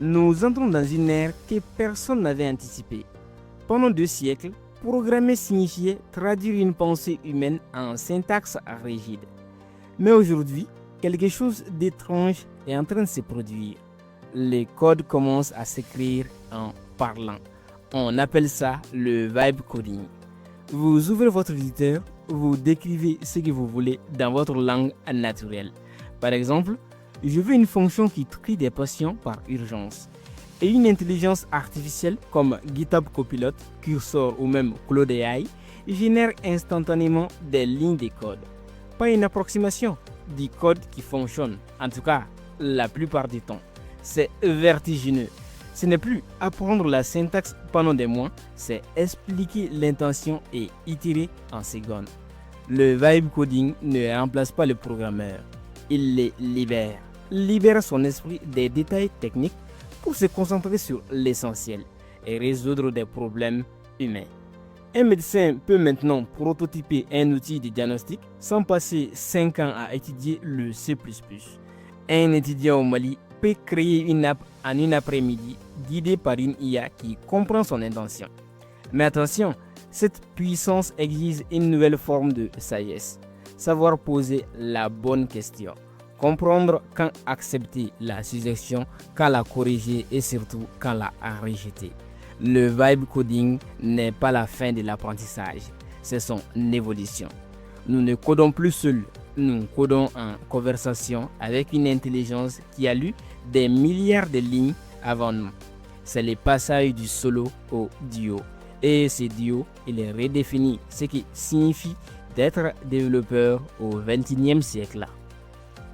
Nous entrons dans une ère que personne n'avait anticipée. Pendant 2 siècles, programmer signifiait traduire une pensée humaine en syntaxe rigide. Mais aujourd'hui, quelque chose d'étrange est en train de se produire. Les codes commencent à s'écrire en parlant. On appelle ça le vibe coding. Vous ouvrez votre éditeur, vous décrivez ce que vous voulez dans votre langue naturelle. Par exemple, je veux une fonction qui trie des patients par urgence. Et une intelligence artificielle comme GitHub Copilot, Cursor ou même Claude AI génère instantanément des lignes de code. Pas une approximation, du code qui fonctionne, en tout cas la plupart du temps. C'est vertigineux. Ce n'est plus apprendre la syntaxe pendant des mois, c'est expliquer l'intention et itérer en secondes. Le vibe coding ne remplace pas le programmeur, il les libère son esprit des détails techniques pour se concentrer sur l'essentiel et résoudre des problèmes humains. Un médecin peut maintenant prototyper un outil de diagnostic sans passer 5 ans à étudier le C++. Un étudiant au Mali peut créer une app en une après-midi guidée par une IA qui comprend son intention. Mais attention, cette puissance exige une nouvelle forme de sagesse. Savoir poser la bonne question. Comprendre quand accepter la suggestion, quand la corriger et surtout quand la rejeter. Le vibe coding n'est pas la fin de l'apprentissage, c'est son évolution. Nous ne codons plus seuls, nous codons en conversation avec une intelligence qui a lu des milliards de lignes avant nous. C'est le passage du solo au duo. Et ce duo, il redéfinit ce qui signifie d'être développeur au XXIe siècle.